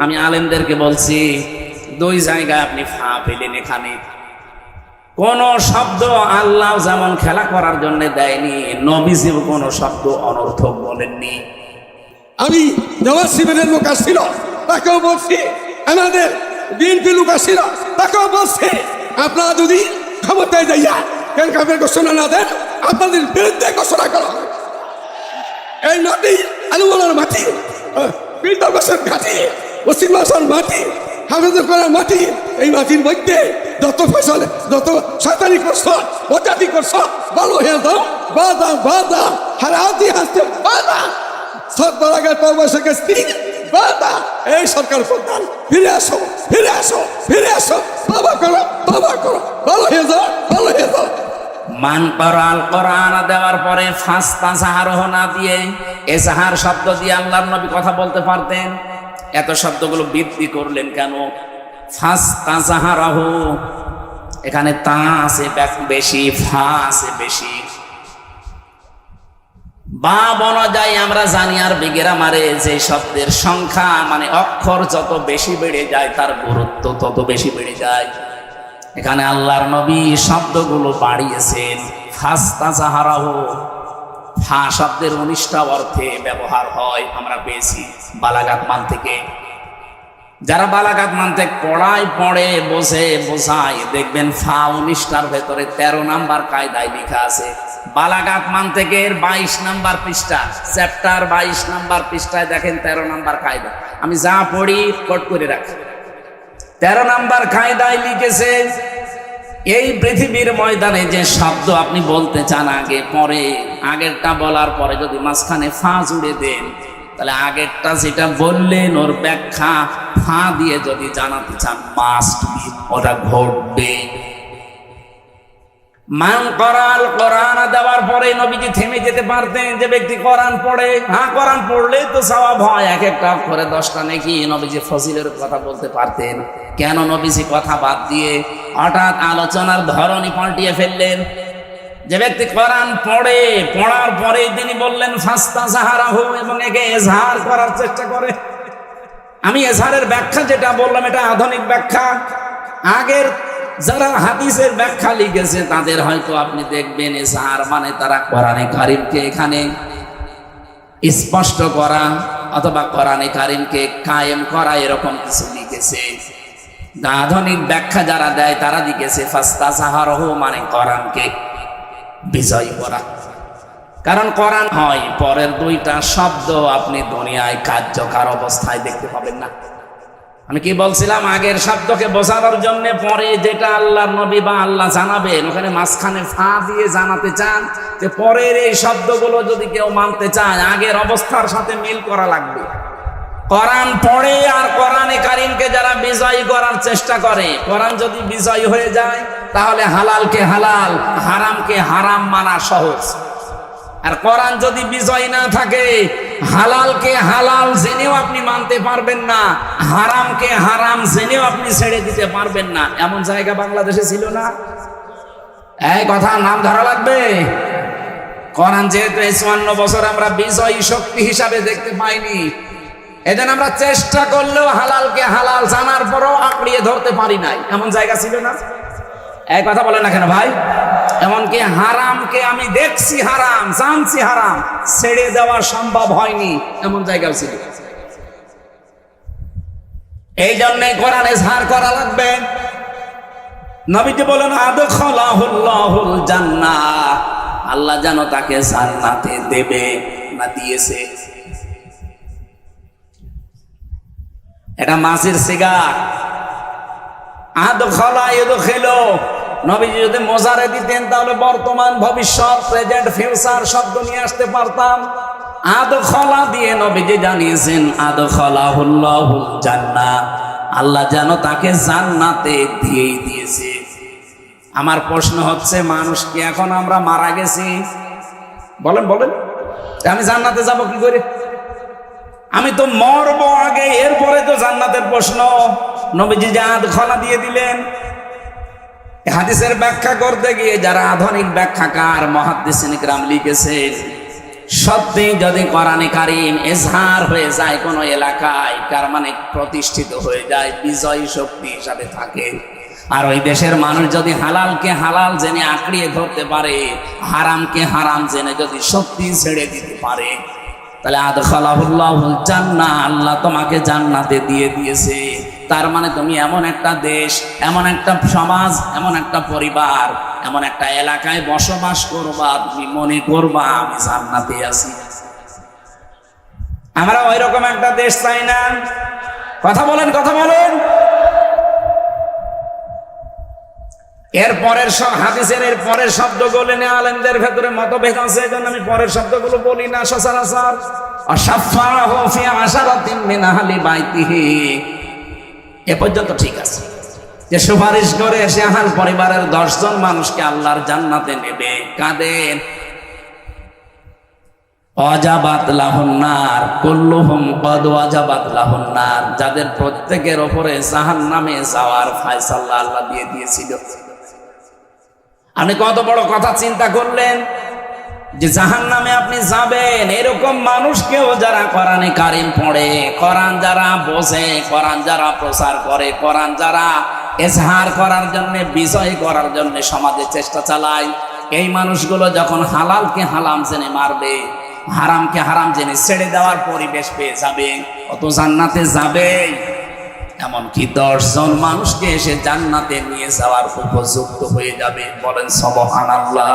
আমি আলেমদেরকে বলছি, দুই জায়গায় আপনি ফা পেলেন। এখানে কোন শব্দ আল্লাহ যেমন খেলা করার জন্য দেয়নি, নবীজিও কোন শব্দ অনর্থক বলেননি। আমি নওয়াজ শিবিরের লোক আসছিল, তাকেও বলছি, আমাদের বিএনপি লোক আসছিল, তাকেও বলছি, আপনারা যদি ক্ষমতায় যাইয়া কেন কাপের ঘোষণা না দেন, আপনাদের বিরুদ্ধে ঘোষণা করা হবে। এই মাটি আলুওয়ালার মাটি, বিলদার বাসার ঘাটি, পশ্চিম বাসার মাটি, হাফেজের করার মাটি, এই মাটির মধ্যে যত ফসল, যত শয়তানি করছো, অজাতি করছো, ভালো হয়ে যাও, বাদা বাদা হারাতি হাসতে বাদা সত্তর আগের পরবর্ষে গেছি বাদা। এই সরকার প্রধান, ফিরে আসো, ফিরে আসো, ফিরে আসো, বাবা করো, বাবা করো, ভালো হয়ে যাও, ভালো হয়ে যাও। মান করাল কোরআন দেওয়ার পরে ফাস্তা সাহারহ না দিয়ে এসাহার শব্দ দিয়ে আল্লাহর নবী কথা বলতে পারতেন। এত শব্দগুলো বৃদ্ধি করলেন কেন? ফাস্তা সাহারহ, এখানে তা আছে বেশি, ফা আছে বেশি। বাব অনুযায়ী আমরা জানি আর বিগেরা মারে যে শব্দের সংখ্যা মানে অক্ষর যত বেশি বেড়ে যায় তার গুরুত্ব তত বেশি বেড়ে যায়। এখানে আল্লাহর নবী শব্দগুলো বাড়িয়েছেন। ফাস্তা সাহারাহ, ফা শব্দের 19টা অর্থে ব্যবহার হয়, আমরা পেয়েছি বালাগাত মান থেকে। যারা বালাগাত মান থেকে পড়ে বসে বোঝায়, দেখবেন ফা 19টার ভেতরে 13 নাম্বার কায়দায় লেখা আছে। বালাগাত মান থেকে 22 নাম্বার পৃষ্ঠা, চ্যাপ্টার 22 নাম্বার পৃষ্ঠায় দেখেন 13 নাম্বার কায়দা। আমি যা পড়ি কোট করে রাখি। 13 নাম্বার কায়দায় লিখেছে, এই পৃথিবীর ময়দানে যে শব্দ আপনি বলতে চান আগে পরে, আগেরটা বলার পরে যদি মাঝখানে ফা জুড়ে দেন, তাহলে আগেরটা যেটা বললেন ওর ব্যাখ্যা ফা দিয়ে যদি জানাতে চান, মাস্ট বি, ওটা ঘটবে। মান করাল কোরআন দেওয়ার পরে নবীজি থেমে যেতে পারতেন। যে ব্যক্তি কোরআন পড়ে, হ্যাঁ কোরআন পড়লেই তো সওয়াব হয়, এক একটা করে 10টা নাকি, নবীজি ফজিলের কথা বলতে পারতেন। কেন নবীজি কথা বাদ দিয়ে হঠাৎ আলোচনার ধরনই পাল্টিয়ে ফেললেন? যে ব্যক্তি কোরআন পড়ে, পড়ার পরে তিনি বললেন ফাস্তা সাহারাহ, এবং একে এজহার করার চেষ্টা করে। আমি এজহারের ব্যাখ্যা যেটা বললাম এটা আধুনিক ব্যাখ্যা। আগের যারা হাদিসের ব্যাখ্যা লিখেছে তাদের হয়তো আপনি দেখবেন এজহার মানে তারা কোরআনে কারিমকে এখানে স্পষ্ট করা অথবা কোরআনে কারিমকে কায়েম করা, এরকম কিছু লিখেছে। আধুনিক ব্যাখ্যা যারা দেয় তারা লিখেছে ফাস্তা সাহারাহ মানে কোরআনকে বিজয় করা। কারণ কোরআন হয়, পরের 2টা শব্দ আপনি দুনিয়ায় কার্যকর অবস্থায় দেখতে পাবেন না। আমি কি বলছিলাম, আগের শব্দকে বোঝানোর জন্য পরে যেটা আল্লাহর নবী বা আল্লাহ জানাবেন, ওখানে মাঝখানে ফা দিয়ে জানাতে চান যে পরের এই শব্দগুলো যদি কেউ মানতে চায় আগের অবস্থার সাথে মিল করা লাগবে। কোরআন পড়ে আর কোরআনে কারিমকে যারা বিজয়ী করার চেষ্টা করে, কোরআন যদি বিজয়ী হয়ে যায় তাহলে হালালকে হালাল, হারামকে হারাম মানা সহজ। আর কোরআন যদি বিজয় না থাকে, হালালকে হালাল জেনেও আপনি মানতে পারবেন না, হারামকে হারাম জেনেও আপনি ছেড়ে দিতে পারবেন না। এমন জায়গা বাংলাদেশে ছিল না? এই কথা নাম ধরা লাগবে। কোরআন যেহেতু 54 বছর আমরা বিজয়ী শক্তি হিসাবে দেখতে পাইনি, এজন্য আমরা চেষ্টা করলেও হালালকে হালাল জানার পরও আঁকড়িয়ে ধরতে পারি নাই। এমন জায়গা ছিল না? এই কথা বলেন না কেন ভাই? এমনকি হারামকে আমি দেখছি হারাম, জানছি হারাম, ছেড়ে দেওয়া সম্ভব হয়নি, এমন জায়গাও ছিল। এই জন্য কোরআন এজহার করা লাগবে। নবীজি বলেন আদখালাহুল্লাহুল জান্নাহ, আল্লাহ যেন তাকে জান্নাতে দেবে না দিয়েছে। এটা মাসির সিগা। আদখালা ইদখিলু, নবীজি যদি মোজারে দিতেন তাহলে বর্তমান ভবিষ্যৎ প্রেজেন্ট ফিউচার শব্দ নিয়ে আসতে পারতাম। আদখালা দিয়ে নবীজি জানিয়েছেন আদখালাহুল্লাহুল জান্নাহ, আল্লাহ যেন তাকে জান্নাতে দিয়েই দিয়েছে। আমার প্রশ্ন হচ্ছে, মানুষ কি এখন আমরা মারা গেছি? বলেন বলেন, আমি জান্নাতে যাব কি করে? আমি তো মরবো আগে, এরপরে তো জান্নাতের প্রশ্ন। নবীজি যে আদখালা দিয়ে দিলেন। হাদিসের ব্যাখ্যা করতে গিয়ে যারা আধুনিক ব্যাখ্যাকার মুহাদ্দিসিন ইকরাম লিখেছেন, সত্যি যদি কোরআনে কারীম এজহার হয়ে যায় কোনো এলাকায়, তার মানে প্রতিষ্ঠিত হয়ে যায়, বিজয়ী শক্তি হিসাবে থাকে। আর ওই দেশের মানুষ যদি হালালকে হালাল জেনে আঁকড়িয়ে ধরতে পারে, হারামকে হারাম জেনে যদি সত্যি ছেড়ে দিতে পারে, তাহলে আদখালাহুল্লাহুল জান্নাহ, আল্লাহ তোমাকে জান্নাতে দিয়ে দিয়েছে। তার মানে তুমি এমন একটা দেশ, এমন একটা সমাজ, এমন একটা পরিবার, এমন একটা এলাকায় বসবাস করবা, তুমি মনে করবা আমি জান্নাতে আছি। আমরা ওই রকম একটা দেশ চাই না। কথা বলেন, কথা বলেন। এর পরের সব হাদিসের এর পরের শব্দগুলো নিয়ে আলেমদের ভেতরে মতভেদ আছে, এই জন্য আমি পরের শব্দগুলো বলি না সচরাচর। আশাফাহু ফি আশারাতিন মিন আহলি বাইতিহি, এ পর্যন্ত ঠিক আছে, যে সুপারিশ করে এসে আহাল পরিবারের 10 জন মানুষকে আল্লাহর জান্নাতে নেবে। কাদের? ওয়াজাবাত লাহুন নার কুল্লুহুম কদ ওয়াজাবাত লাহুন নার, যাদের প্রত্যেকের উপরে জাহান্নামে যাওয়ার ফয়সালা আল্লাহ দিয়ে দিয়েছিল। আপনি কত বড় কথা চিন্তা করলেন যে জাহান্নামে আপনি যাবেন। এরকম মানুষকেও যারা কোরআনে কারীম পড়ে, কোরআন যারা বোঝে, কোরআন যারা প্রচার করে, কোরআন যারা এজহার করার জন্য, বিজয় করার জন্য সমাজে চেষ্টা চালায়, এই মানুষগুলো যখন হালালকে হারাম জেনে মারবে, হারামকে হারাম জেনে ছেড়ে দেওয়ার পরিবেশ পেয়ে যাবে, অত জান্নাতে যাবে। এমনকি 10 জন মানুষকে এসে জান্নাতে নিয়ে যাওয়ার উপযুক্ত হয়ে যাবে। বলেন সুবহানাল্লাহ।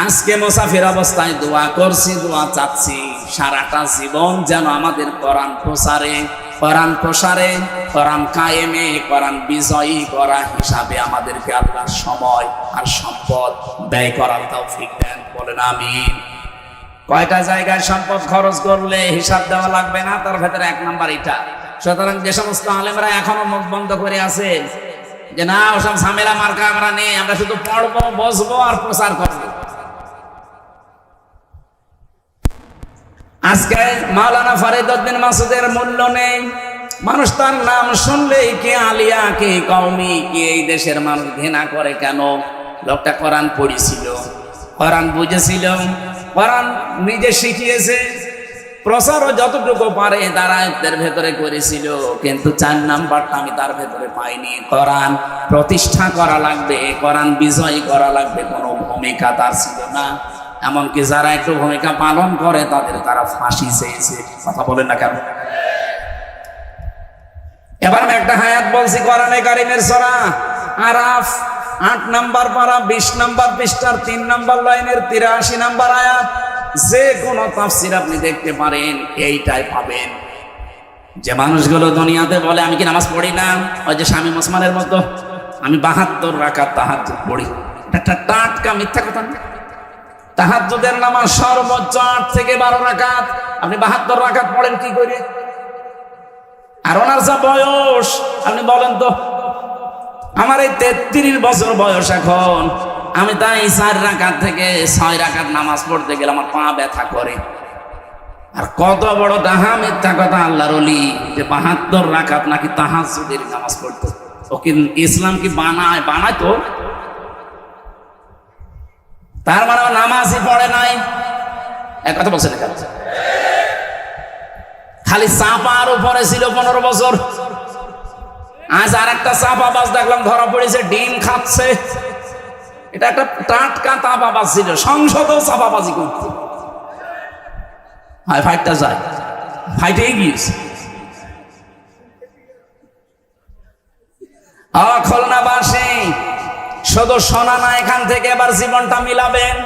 আজকে মুসাফির অবস্থায় দোয়া করছি, দোয়া চাচ্ছি, সারাটা জীবন যেন আমাদের কোরআন প্রচারে, কোরআন প্রসারে, কোরআন কায়েমে, কোরআন বিজয়ী করা হিসাবে আমাদেরকে আল্লাহ সময় আর সম্পদ ব্যয় করার তৌফিক দেন। বলেন আমিন। কয়টা জায়গায় সম্পদ খরচ করলে হিসাব দেওয়া লাগবে না, তার ভেতরে 1 নাম্বার এটা। সুতরাং যে সমস্ত আলেমরা এখনো মুখ বন্ধ করে আছে যে না ওসব ঝামেলা মার্কা আমরা নেই, আমরা শুধু পড়বো, বসবো আর প্রচার করবো, আজকে মাওলানা ফরিদ উদ্দিন মাসুদের মূল্য নেই। মানুষ তার নাম শুনলেই কে আলিয়া, কে কওমি, কে এই দেশের মানুষ ঘৃণা করে কেন? লোকটা কোরআন পড়েছিল, কোরআন বুঝেছিল, কোরআন নিজে শিখিয়েছে, প্রচারও যতটুকু পারে তারা এর ভেতরে করেছিল, কিন্তু 4 নাম্বারটা আমি তার ভেতরে পাইনি। কোরআন প্রতিষ্ঠা করা লাগবে, কোরআন বিজয় করা লাগবে, কোনো ভূমিকা তার ছিল না। এমনকি যারা একটু ভূমিকা পালন করে তাদের তারা ফাঁসি চেয়েছে। কথা বলেন না কেন? এবার আমি একটা হায়াত বলছি কোরআনে কারীমের সূরা আরাফ 8 নাম্বার পারা 20 নাম্বার পৃষ্ঠার 3 নাম্বার লাইনের 83 নাম্বার আয়াত। যে কোনো তাফসীর আপনি দেখতে পারেন, এইটাই পাবেন। যে মানুষগুলো দুনিয়াতে বলে আমি কি নামাজ পড়ি না, ওই যে শামীম ওসমানের মতো আমি 72 রাকাত তাহাজ্জুদ পড়ি, এটা টাটকা মিথ্যা কথা না। তাহাজ্জুদের নামাজ সর্বোচ্চ 8 থেকে 12 রাকাত, আপনি 72 রাকাত পড়েন কি করে? আর ওনার যা বয়স, আপনি বলেন তো। আমার এই 33 বছর বয়স এখন, আমি তাই 4 রাকাত থেকে 6 রাকাত নামাজ পড়তে গেলে আমার পা ব্যথা করে। আর কত বড় ডাহা মিথ্যা কথা আল্লাহর ওলি যে 72 রাকাত নাকি তাহাজ্জুদের নামাজ পড়তো। ও কি ইসলাম কি বানায়? বানায় তো। তার মানে নামাজই পড়ে নাই, এক কথা বলছে না, খালি চাপার উপরে ছিল 15 বছর। আজ আর একটা চাপাবাজ দেখলাম ধরা পড়েছে, ডিম খাচ্ছে। এটা একটা টাটকা চাপাবাজ ছিল, সংসদেও চাপাবাজি করতে হয়, ফাইটটা যায়, ফাইটে গিয়েছে। খুলনাবাসী শুধু শোনা না, এখান থেকে এবার জীবনটা মিলাবেন।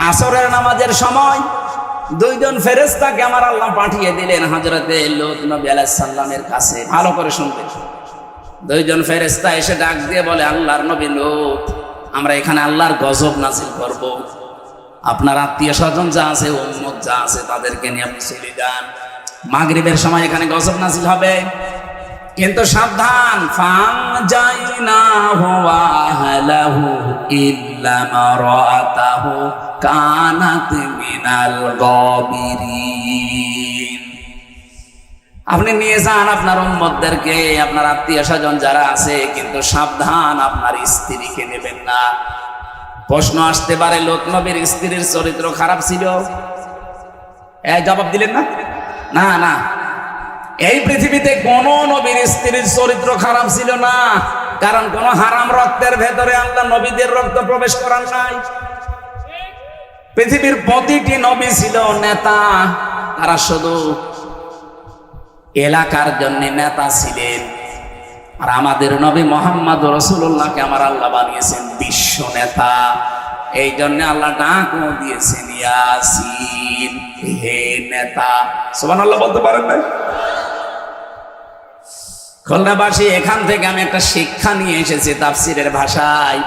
আসরের নামাজের সময় 2 জন ফেরেশতাকে আমার আল্লাহ পাঠিয়ে দিলেন হযরতে লূত নবী আলাইহিস সালামের কাছে। ভালো করে শুনবেন। 2 জন ফেরেশতা এসে ডাক দিয়ে বলে, আল্লাহর নবী লূত, আমরা এখানে আল্লাহর গজব নাযিল করব, আপনার আত্মীয় স্বজন যা আছে, উম্মত যা আছে, তাদেরকে নিয়ে আপনি চলে যান। মাগরিবের সময় এখানে গজব নাযিল হবে, কিন্তু সাবধান, ফানজাইনাহু ওয়া আহলাহু ইল্লা মারাতাহু কানাত মিনাল গাবিরিন। আপনি নিয়ে যান আপনার উম্মতদেরকে, আপনার আত্মীয় স্বজন যারা আছে, কিন্তু সাবধান, আপনার স্ত্রীকে নেবেন না। প্রশ্ন আসতে পারে লোক নবীর স্ত্রীর চরিত্র খারাপ ছিল? এই জবাব দিলেন না? না না, এই পৃথিবীতে কোন নবীর স্ত্রীর চরিত্র খারাপ ছিল না, কারণ কোন হারাম রক্তের ভেতরে আল্লাহ নবীদের রক্ত প্রবেশ করার নাই। পৃথিবীর প্রতিটি নবী ছিল নেতা, তারা শুধু এলাকার জন্য নেতা ছিলেন। আর আমাদের নবী মোহাম্মদ রাসূলুল্লাহকে আমার আল্লাহ বানিয়েছেন বিশ্ব নেতা। এই জন্য আল্লাহ ডাকও দিয়েছেন ইয়াসিন, হে নেতা। সুবহানাল্লাহ বলতে পারেন না? খুলনাবাসী, এখান থেকে আমি একটা শিক্ষা নিয়ে এসেছি তাফসীরের ভাষায়।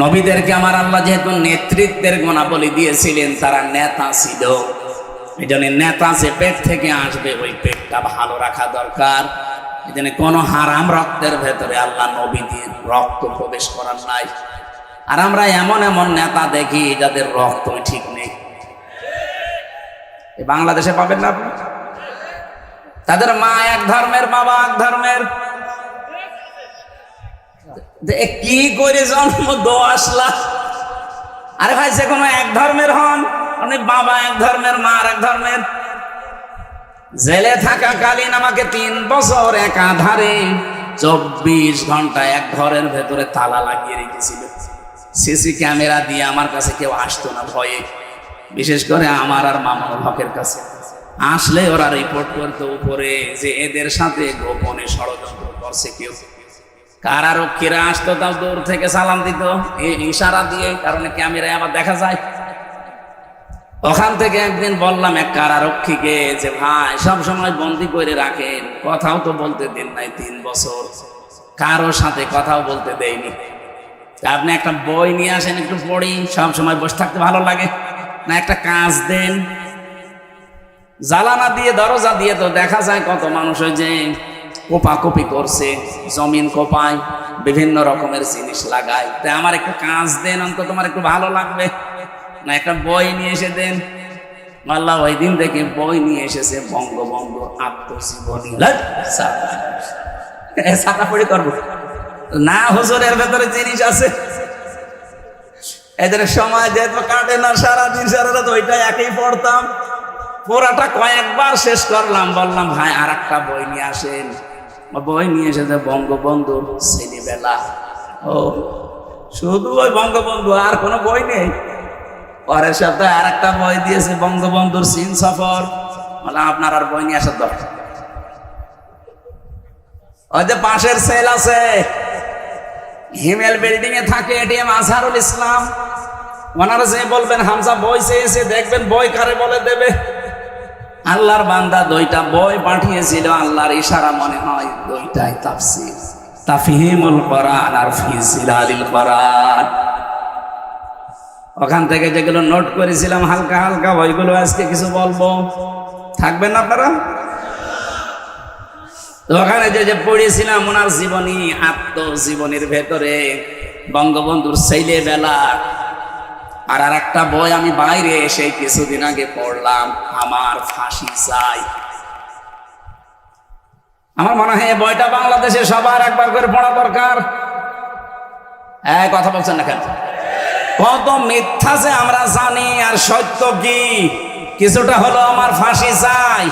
নবীদেরকে আমার আল্লাহ যেহেতু নেতৃত্বের গুণাবলী দিয়েছিলেন, তারা নেতা ছিল। এই জন্য নেতা যে পেট থেকে আসবে, ওই পেটটা ভালো রাখা দরকার। এই জন্য কোনো হারাম রক্তের ভেতরে আল্লাহ নবীদের রক্ত প্রবেশ করার নাই। আর আমরা এমন এমন নেতা দেখি যাদের রক্তই ঠিক নেই। বাংলাদেশে পাবেন না আপনি? তাদের মা এক ধর্মের, বাবা এক ধর্মের। কি করে জন্ম দো আসলা? আরে ভাই, যে কোনো এক ধর্মের হন, অনেক বাবা এক ধর্মের, মা আর এক ধর্মের। জেলে থাকাকালীন আমাকে 3 বছর একাধারে 24 ঘন্টা এক ঘরের ভেতরে তালা লাগিয়ে রেখেছিল। সিসি ক্যামেরা দিয়ে আমার কাছে কেউ আসতো না ভয়ে, বিশেষ করে আমার আর মামুনুল হকের কাছে। আসলে ওরা রিপোর্ট করতো উপরে যে এদের সাথে গোপনে ষড়যন্ত্র করছে কেউ। কারারক্ষীরা আসতো, তাও দূর থেকে সালাম দিত ইশারা দিয়ে, কারণ ক্যামেরায় আবার দেখা যায়। ওখান থেকে একদিন বললাম এক কারারক্ষীকে যে ভাই, সব সময় বন্দি করে রাখেন, কথাও তো বলতে দেন নাই 3 বছর, কারোর সাথে কথাও বলতে দেয়নি। আপনি একটা বই নিয়ে আসেন, একটু পড়ি, সব সময় বসে থাকতে ভালো লাগে না, একটা কাজ দেন। জ্বালানা দিয়ে, দরজা দিয়ে তো দেখা যায় কত মানুষ ওই যে কোপাকুপি করছে, জমিন কোপায়, বিভিন্ন রকমের জিনিস লাগায়। তাই আমার একটু কাজ দেন, অন্তত তোমার একটু ভালো লাগবে না, একটা বই নিয়ে এসে দেন। আল্লাহ ওই দিন থেকে বই নিয়ে এসেছে, বঙ্গবন্ধু আত্মজীবনী। ছাতা পড়ি করবো না, হুজুরের ভেতরে জিনিস আছে। এদের সময় যেহেতু কাটে না, সারাদিন সারা রাত ওইটাই একই পড়তাম। পুরাটা কয়েকবার শেষ করলাম, বললাম ভাই আর একটা বই নিয়ে আসেন। বই নিয়ে এসেছে বঙ্গবন্ধুর ছেলেবেলা। ও, শুধু ওই বঙ্গবন্ধু, আর কোনো বই নেই? পরের সপ্তাহে আর একটা বই দিয়েছে, বঙ্গবন্ধুর চীন সফর। বললাম আপনার আর বই নিয়ে আসার দরকার। ওই যে পাশের সেল আছে, হিমেল বিল্ডিং এ থাকে এটিএম আজহারুল ইসলাম, ওনারা যে বলবেন হামজা বই চেয়েছে, দেখবেন বই কারে বলে দেবে। আল্লাহর বান্দা 2টা বই পাঠিয়েছিল, আল্লাহর ইশারা মনে হয় 2টাই তাফসীর, তাফহিমুল কোরআন আর ফি জিলালিল কোরআন। ওখান থেকে যেগুলো নোট করেছিলাম হালকা হালকা, ওইগুলো আজকে কিছু বলবো, থাকবেন আপনারা? তো ওখানে যে পড়েছিলাম ওনার জীবনী, আত্মজীবনীর ভেতরে বঙ্গবন্ধুর ছেলেবেলা। আর একটা বই আমি বাইরে এসে কিছুদিন আগে পড়লাম, আমার ফাঁসি চাই। আমার মনে হয় বইটা বাংলাদেশে সবার একবার করে পড়া দরকার। কথা বলছেন না কেন? কত মিথ্যা যে আমরা জানি, আর সত্য কি কিছুটা হলো আমার ফাঁসি চাই।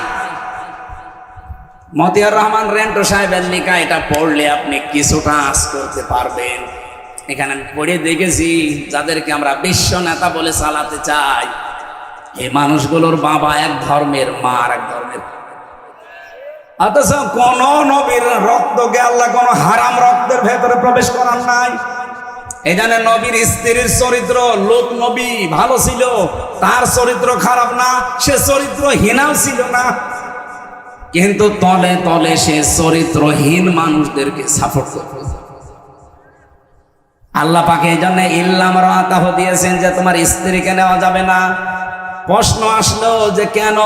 মতিয়ার রহমান রেন্টু সাহেবের লেখা, এটা পড়লে আপনি কিছুটা আঁচ করতে পারবেন। এখানে আমি পড়ে দেখেছি, যাদেরকে আমরা বিশ্ব নেতা বলে চালাতে চাই, এই মানুষগুলোর বাবা এক ধর্মের, মা আর এক ধর্মের। অথচ কোন নবীর রক্তকে আল্লাহ কোন হারাম রক্তের ভেতরে প্রবেশ করার নাই। এই জন্য নবীর স্ত্রীর চরিত্র, লোক নবী ভালো ছিল, তার চরিত্র খারাপ না, সে চরিত্রহীনাও ছিল না, কিন্তু তলে তলে সে চরিত্রহীন মানুষদেরকে সাপোর্ট করত। আল্লাহ পাকে এই জন্য ইল্লাম রাতাহ দিয়েছেন যে তোমার স্ত্রীকে নেওয়া যাবে না। প্রশ্ন আসলো যে কেন?